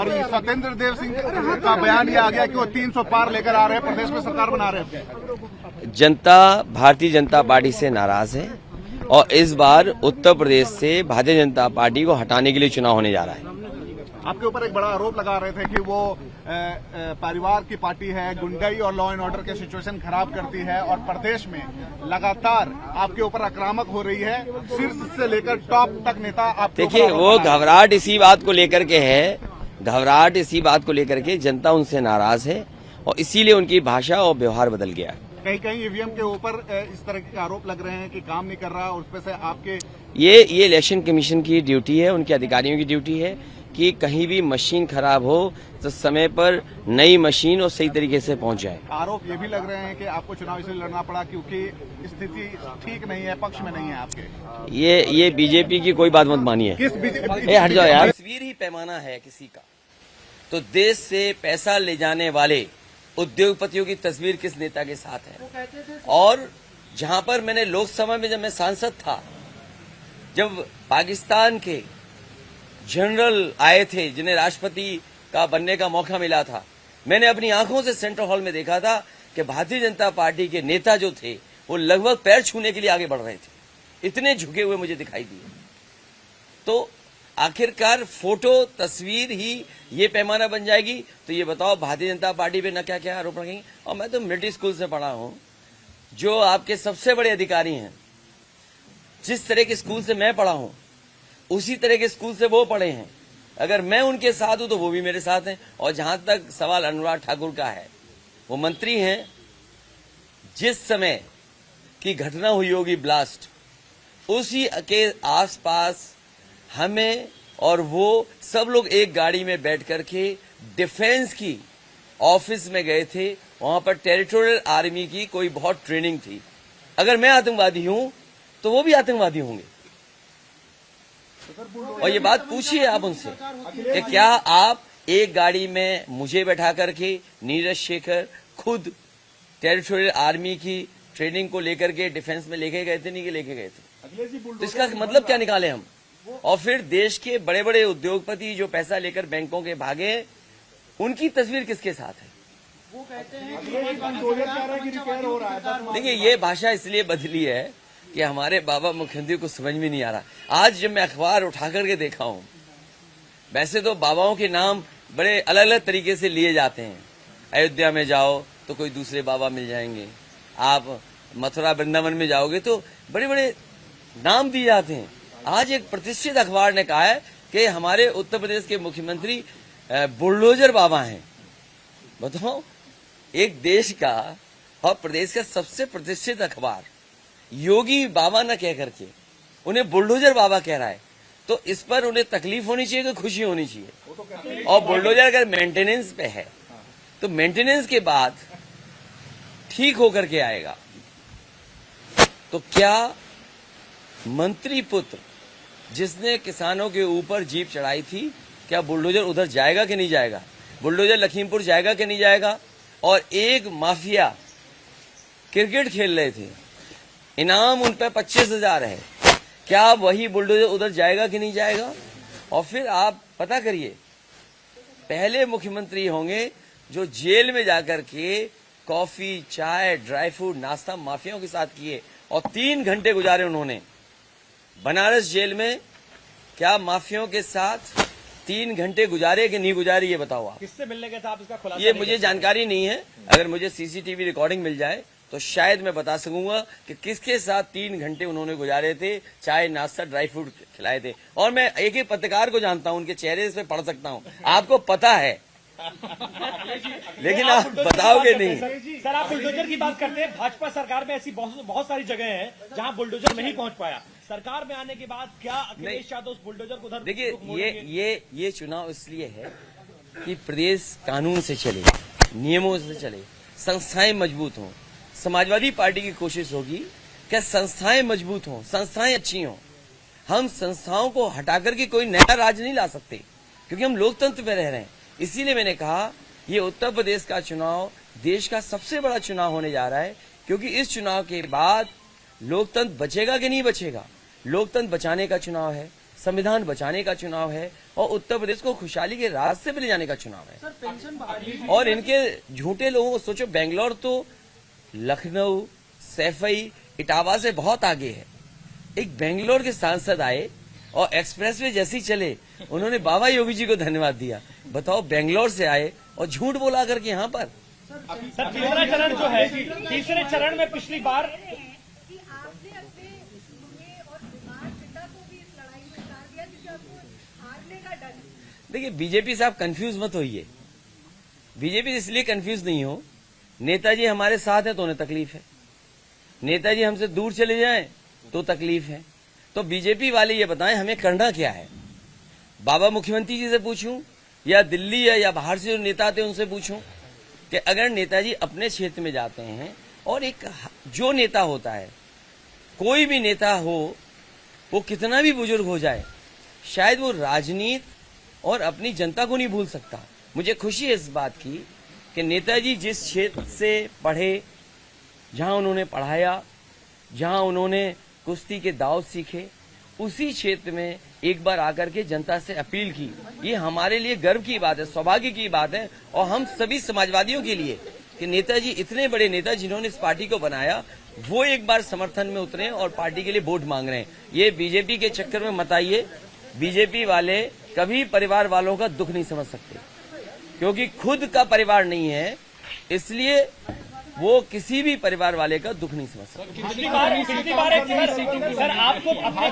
और सत्येंद्र देव सिंह का बयान ये आ गया कि वो 300 पार लेकर आ रहे हैं, प्रदेश में सरकार बना रहे हैं। जनता भारतीय जनता पार्टी से नाराज है और इस बार उत्तर प्रदेश से भारतीय जनता पार्टी को हटाने के लिए चुनाव होने जा रहा है। आपके ऊपर एक बड़ा आरोप लगा रहे थे कि वो परिवार की पार्टी है, गुंडाई और लॉ एंड ऑर्डर के सिचुएशन खराब करती है और प्रदेश में लगातार आपके ऊपर आक्रामक हो रही है, शीर्ष से लेकर टॉप तक नेता आपके ऊपर। देखिए, वो घबराहट इसी बात को लेकर के है, घबराहट इसी बात को लेकर के जनता उनसे नाराज है और इसीलिए उनकी भाषा और व्यवहार बदल गया है। कहीं कहीं ईवीएम के ऊपर इस तरह के आरोप लग रहे हैं कि काम नहीं कर रहा, और उसपे से आपके ये इलेक्शन कमीशन की ड्यूटी है, उनके अधिकारियों की ड्यूटी है कि कहीं भी मशीन खराब हो तो समय पर नई मशीन और सही तरीके से पहुंच जाए। आरोप ये भी लग रहे हैं कि आपको चुनाव इसलिए लड़ना पड़ा क्योंकि स्थिति ठीक नहीं है, पक्ष में नहीं है आपके। ये बीजेपी की कोई बात मत मानिए। किस बीजेपी? हट जाओ यार। तस्वीर ही पैमाना है किसी का, तो देश से पैसा ले जाने वाले उद्योगपतियों की तस्वीर किस नेता के साथ है। और जहां पर मैंने लोकसभा में जब मैं सांसद था, जब पाकिस्तान के जनरल आए थे जिन्हें राष्ट्रपति का बनने का मौका मिला था, मैंने अपनी आंखों से सेंट्रल हॉल में देखा था कि भारतीय जनता पार्टी के नेता जो थे वो लगभग पैर छूने के लिए आगे बढ़ रहे थे, इतने झुके हुए मुझे दिखाई दिए। तो आखिरकार फोटो तस्वीर ही ये पैमाना बन जाएगी, तो ये बताओ भारतीय जनता पार्टी पे न क्या क्या आरोप लगेंगे। और मैं तो मिलिट्री स्कूल से पढ़ा हूं, जो आपके सबसे बड़े अधिकारी हैं, जिस तरह के स्कूल से मैं पढ़ा हूं उसी तरह के स्कूल से वो पढ़े हैं। अगर मैं उनके साथ हूं तो वो भी मेरे साथ हैं। और जहां तक सवाल अनुराग ठाकुर का है, वो मंत्री हैं, जिस समय की घटना हुई होगी ब्लास्ट, उसी के आसपास हमें और वो सब लोग एक गाड़ी में बैठ करके डिफेंस की ऑफिस में गए थे। वहां पर टेरिटोरियल आर्मी की कोई बहुत ट्रेनिंग थी। अगर मैं आतंकवादी हूं तो वो भी आतंकवादी होंगे। और ये बात पूछिए आप उनसे कि क्या आप एक गाड़ी में मुझे बैठा करके नीरज शेखर खुद टेरिटोरियल आर्मी की ट्रेनिंग को लेकर के डिफेंस में लेके गए थे, नहीं कि लेके गए थे? तो इसका मतलब क्या निकाले हम? और फिर देश के बड़े बड़े उद्योगपति जो पैसा लेकर बैंकों के भागे, उनकी तस्वीर किसके साथ है? वो कहते हैं देखिए, ये भाषा इसलिए बदली है कि हमारे बाबा मुख्यमंत्री को समझ में नहीं आ रहा। आज जब मैं अखबार उठा करके देखा हूं, वैसे तो बाबाओं के नाम बड़े अलग अलग तरीके से लिए जाते हैं। अयोध्या में जाओ तो कोई दूसरे बाबा मिल जाएंगे, आप मथुरा वृंदावन में जाओगे तो बड़े बड़े नाम दिए जाते हैं। आज एक प्रतिष्ठित अखबार ने कहा है कि हमारे उत्तर प्रदेश के मुख्यमंत्री बुलडोजर बाबा हैं। बताओ, एक देश का और प्रदेश का सबसे प्रतिष्ठित अखबार योगी बाबा न कह करके उन्हें बुलडोजर बाबा कह रहा है, तो इस पर उन्हें तकलीफ होनी चाहिए कि खुशी होनी चाहिए? और बुलडोजर अगर मेंटेनेंस पे है तो मेंटेनेंस के बाद ठीक होकर के आएगा। तो क्या मंत्री पुत्र जिसने किसानों के ऊपर जीप चढ़ाई थी, क्या बुलडोजर उधर जाएगा कि नहीं जाएगा? बुलडोजर लखीमपुर जाएगा कि नहीं जाएगा? और एक माफिया क्रिकेट खेल रहे थे, इनाम उन पर 25,000 है, क्या वही बुलडोजर उधर जाएगा कि नहीं जाएगा? और फिर आप पता करिए, पहले मुख्यमंत्री होंगे जो जेल में जाकर के कॉफी, चाय, ड्राई फ्रूट, नाश्ता माफियाओं के साथ किए और 3 घंटे गुजारे उन्होंने बनारस जेल में। क्या माफियाओं के साथ 3 घंटे गुजारे कि नहीं गुजारे, ये बताओ आप। किससे मिलने गए थे आप, इसका खुलासा? ये मुझे जानकारी नहीं है। अगर मुझे सीसीटीवी रिकॉर्डिंग मिल जाए तो शायद मैं बता सकूंगा कि किसके साथ 3 घंटे उन्होंने गुजारे थे, चाय, नाश्ता, ड्राई फ्रूट खिलाए थे। और मैं एक एक पत्रकार को जानता हूं, उनके चेहरे से पढ़ सकता हूं। आपको पता है लेकिन आप बताओगे नहीं। सर, आप बुलडोजर की बात करते हैं। भाजपा सरकार में ऐसी बहुत सारी जगह हैं जहां बुलडोजर नहीं पहुंच पाया। सरकार में आने के बाद क्या अखिलेश यादव उस बुलडोजर को उधर? देखिए, ये चुनाव इसलिए है कि प्रदेश कानून से चले, नियमों से चले, संस्थाएं मजबूत हों। समाजवादी पार्टी की कोशिश होगी कि संस्थाएं मजबूत हों, संस्थाएं अच्छी हों। हम संस्थाओं को हटाकर के कोई नया राज नहीं ला सकते, क्योंकि हम लोकतंत्र में रह रहे हैं। इसीलिए मैंने कहा ये उत्तर प्रदेश का चुनाव देश का सबसे बड़ा चुनाव होने जा रहा है, क्योंकि इस चुनाव के बाद लोकतंत्र बचेगा कि नहीं बचेगा? लोकतंत्र बचाने का चुनाव है, संविधान बचाने का चुनाव है और उत्तर प्रदेश को खुशहाली के रास्ते पर ले जाने का चुनाव है। और इनके झूठे लोगों को सोचो, बेंगलोर तो लखनऊ, सैफई, इटावा से बहुत आगे है। एक बेंगलोर के सांसद आए और एक्सप्रेसवे जैसे ही चले उन्होंने बाबा योगी जी को धन्यवाद दिया। बताओ, बेंगलोर से आए और झूठ बोला करके यहाँ पर। सर तीसरा चरण जो है, तीसरे चरण में पिछली बार कि आपने अपने ये और बीमार पिता को भी इस लड़ाई में उतार दिया क्योंकि आपको हारने का डर है। देखिए, बीजेपी से आप कंफ्यूज मत होइए। बीजेपी इसलिए कंफ्यूज नहीं हो, नेताजी हमारे साथ हैं तो उन्हें तकलीफ है, नेताजी हमसे दूर चले जाएं तो तकलीफ है। तो बीजेपी वाले ये बताएं हमें करना क्या है। बाबा मुख्यमंत्री जी से पूछूं या दिल्ली या बाहर से जो नेता थे उनसे पूछूं कि अगर नेताजी अपने क्षेत्र में जाते हैं, और एक जो नेता होता है, कोई भी नेता हो, वो कितना भी बुजुर्ग हो जाए, शायद वो राजनीति और अपनी जनता को नहीं भूल सकता। मुझे खुशी है इस बात की कि नेताजी जिस क्षेत्र से पढ़े, जहां उन्होंने पढ़ाया, जहां उन्होंने कुश्ती के दाव सीखे, उसी क्षेत्र में एक बार आकर के जनता से अपील की। ये हमारे लिए गर्व की बात है, सौभाग्य की बात है, और हम सभी समाजवादियों के लिए कि नेताजी इतने बड़े नेता जिन्होंने इस पार्टी को बनाया, वो एक बार समर्थन में उतरे और पार्टी के लिए वोट मांग रहे हैं। ये बीजेपी के चक्कर में मत आइए। बीजेपी वाले कभी परिवार वालों का दुख नहीं समझ सकते, क्योंकि खुद का परिवार नहीं है, इसलिए वो किसी भी परिवार वाले का दुख नहीं समझ सकते। पिछली बार सर आपको अपने